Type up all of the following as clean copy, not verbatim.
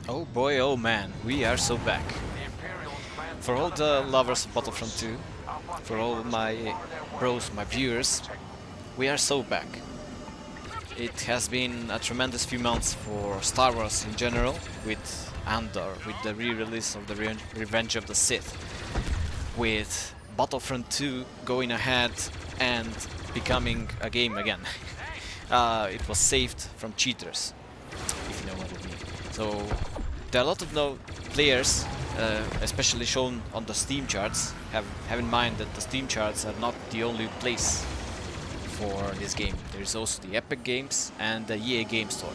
Oh boy, oh man, we are so back. For all the lovers of Battlefront 2, for all my bros, my viewers, we are so back. It has been a tremendous few months for Star Wars in general, with Andor, with the re-release of the Revenge of the Sith, with Battlefront 2 going ahead and becoming a game again. It was saved from cheaters, if you know what I mean. So there are a lot of players, especially shown on the Steam charts. Have in mind that the Steam charts are not the only place for this game. There is also the Epic Games and the EA Game Store.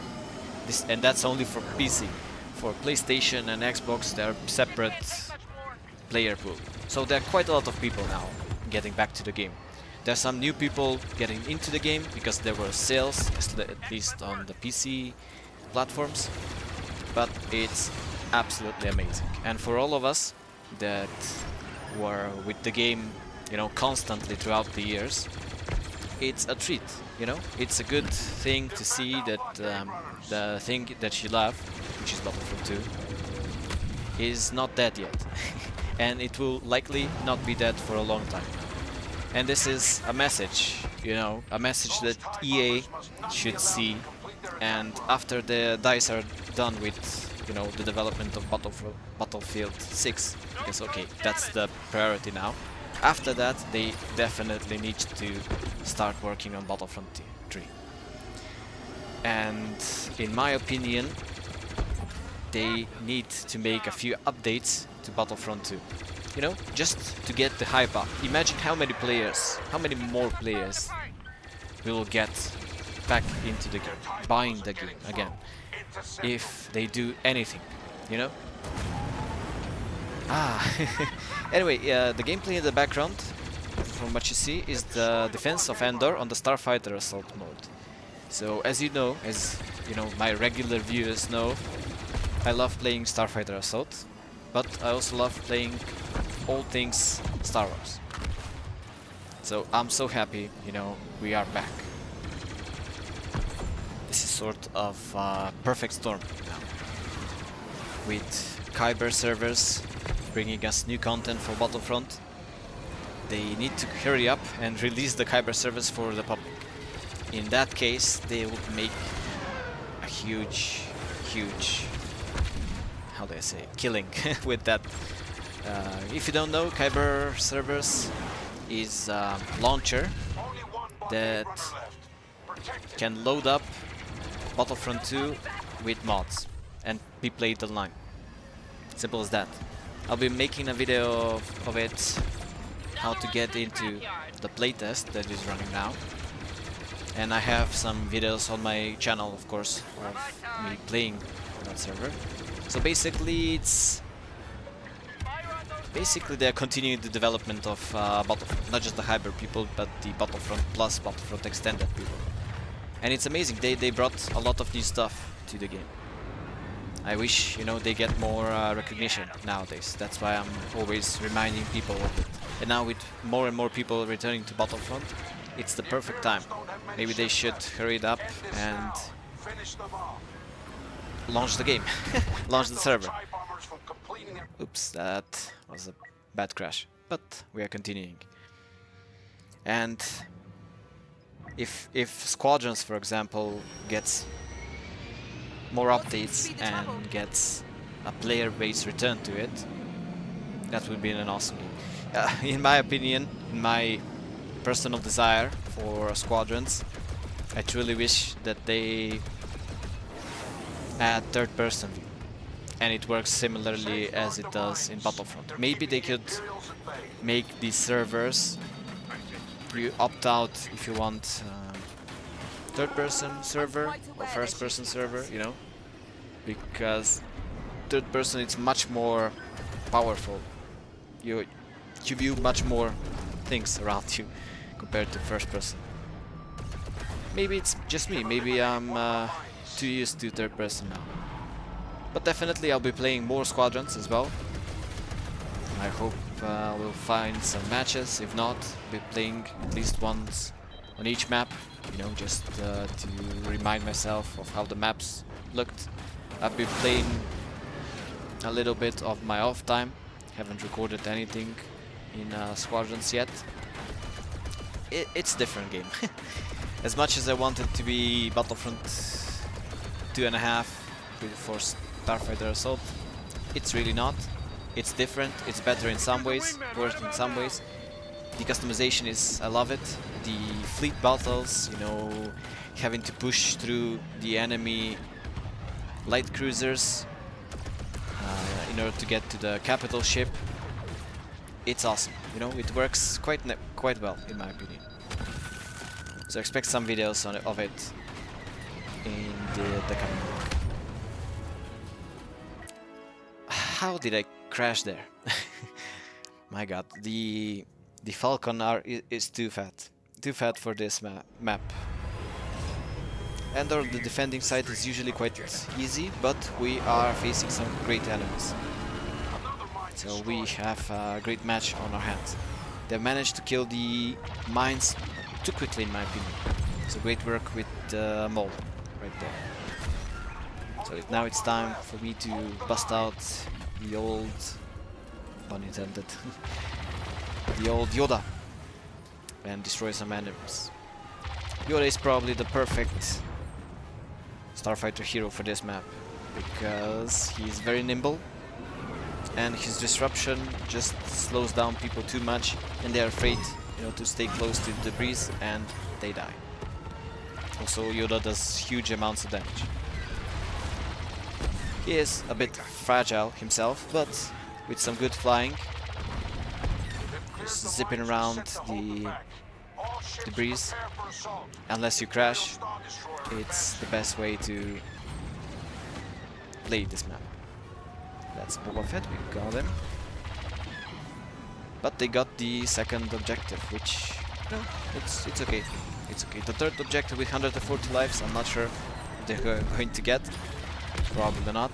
And that's only for PC. For PlayStation and Xbox, there are separate player pool. So there are quite a lot of people now getting back to the game. There are some new people getting into the game because there were sales, at least on the PC platforms. But it's absolutely amazing. And for all of us that were with the game, you know, constantly throughout the years, it's a treat, you know. It's a good thing to see that the thing that you love, which is Battlefront 2, is not dead yet. And it will likely not be dead for a long time. And this is a message, you know, a message that EA should see. And after the DICE are done with, you know, the development of Battlefield 6, because okay, that's the priority now. After that, they definitely need to start working on Battlefront 3. And in my opinion, they need to make a few updates to Battlefront 2. You know, just to get the hype up. Imagine how many more players will get back into the game, buying the game again, if they do anything, you know? Anyway, the gameplay in the background, from what you see, is the defense of Andor on the Starfighter assault mode. So, as you know, my regular viewers know, I love playing Starfighter Assault, but I also love playing all things Star Wars. So I'm so happy, you know, we are back. This is sort of a perfect storm now. With Kyber Servers bringing us new content for Battlefront, they need to hurry up and release the Kyber Servers for the public. In that case, they would make a huge, how do I say, killing with that. If you don't know, Kyber Servers is a launcher that can load up Battlefront 2 with mods and be played online. Simple as that. I'll be making a video of it, how to get into the playtest that is running now. And I have some videos on my channel, of course, of me playing that server. So basically they're continuing the development of Battlefront, not just the Hyper people, but the Battlefront Plus, Battlefront Extended people. And it's amazing, they brought a lot of new stuff to the game. I wish, you know, they get more recognition nowadays. That's why I'm always reminding people of it. And now with more and more people returning to Battlefront, it's the perfect time. Maybe they should hurry it up and launch the game, launch the server. Oops, that was a bad crash, but we are continuing. And if Squadrons, for example, gets more updates and gets a player base return to it, that would be an awesome game. In my opinion, in my personal desire for Squadrons, I truly wish that they add third-person view, and it works similarly as it does in Battlefront. Maybe they could make these servers, you opt out if you want third-person server or first-person server, you know, because third-person it's much more powerful. You view much more things around you compared to first-person. Maybe it's just me. Maybe I'm too used to third-person now. But definitely I'll be playing more Squadrons as well. I hope we'll find some matches. If not, I'll be playing at least once on each map, you know, just to remind myself of how the maps looked. I've been playing a little bit of my off time. Haven't recorded anything in Squadrons yet. It's a different game. As much as I wanted to be Battlefront 2.5 for Starfighter Assault, it's really not. It's different, it's better in some ways, worse in some ways. The customization is, I love it. The fleet battles, you know, having to push through the enemy light cruisers in order to get to the capital ship. It's awesome, you know, it works quite well in my opinion. So expect some videos of it in the coming week. How did I crash there? My god, the Falcon is too fat for this map. And the defending side is usually quite easy, but we are facing some great enemies. So we have a great match on our hands. They managed to kill the mines too quickly in my opinion. So great work with Mole right there. So now it's time for me to bust out the old, pun intended, the old Yoda and destroy some enemies. Yoda is probably the perfect Starfighter hero for this map because he's very nimble and his disruption just slows down people too much and they're afraid, you know, to stay close to the debris and they die. Also Yoda does huge amounts of damage. He is a bit fragile himself, but with some good flying, just zipping around the debris, unless you crash, it's the best way to play this map. That's Boba Fett, we got him. But they got the second objective, which, no, it's okay. It's okay. The third objective with 140 lives, I'm not sure if they're going to get. Probably not.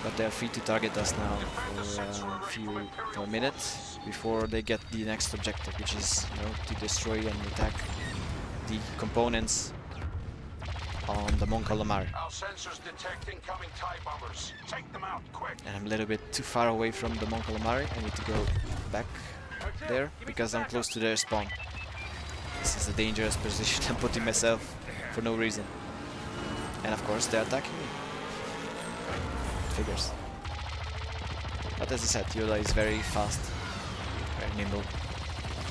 But they are free to target us now for a minute before they get the next objective, which is, you know, to destroy and attack the components on the Mon Calamari. Our sensors detect incoming TIE bombers. Take them out, quick. And I'm a little bit too far away from the Mon Calamari. I need to go back there because I'm close to their spawn. This is a dangerous position I'm putting myself for no reason. And of course they're attacking me. Figures. But as I said, Yoda is very fast, very nimble.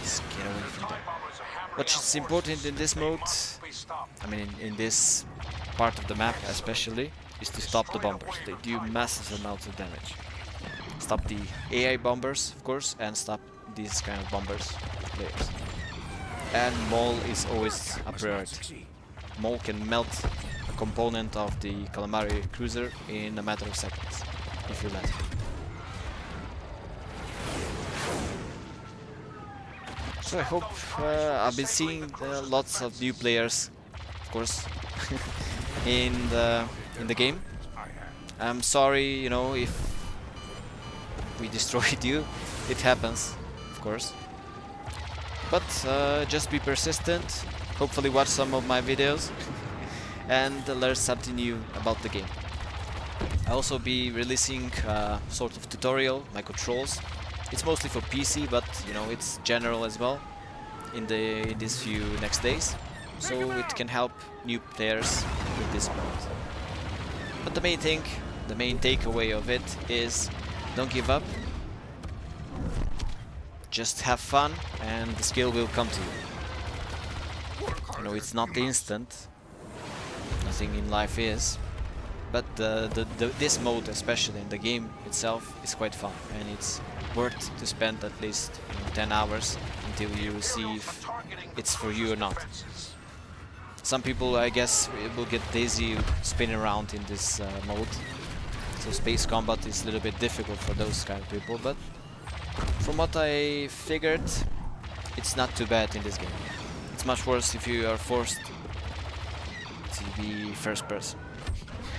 Just get away from there. What's important in this mode, I mean in this part of the map especially, is to stop the bombers. They do massive amounts of damage. Stop the AI bombers, of course, and stop these kind of bombers players. And Maul is always a priority. Maul can melt a component of the Calamari cruiser in a matter of seconds, if you let him. So I hope I've been seeing lots of new players, of course, in the game. I'm sorry, you know, if we destroyed you. It happens, of course. But just be persistent, hopefully watch some of my videos and learn something new about the game. I'll also be releasing sort of tutorial, my controls. It's mostly for PC, but you know, it's general as well in these few next days. So it can help new players with this mode. But the main thing, the main takeaway of it is don't give up. Just have fun and the skill will come to you. You know, it's not instant. Nothing in life is. But this mode, especially in the game itself, is quite fun and it's worth to spend at least 10 hours until you see if it's for you or not. Some people, I guess, will get dizzy spinning around in this mode. So space combat is a little bit difficult for those kind of people, but from what I figured, it's not too bad in this game. It's much worse if you are forced to be first person.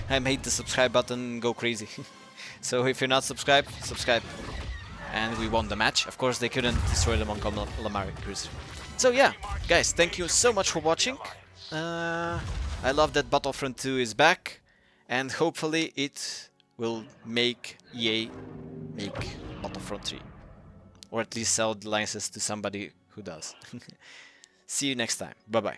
I made the subscribe button go crazy. So if you're not subscribed, subscribe. And we won the match. Of course they couldn't destroy them on Calamari cruiser. So yeah, guys, thank you so much for watching. I love that Battlefront 2 is back, and hopefully it will make EA make Battlefront 3. Or at least sell the license to somebody who does. See you next time. Bye bye.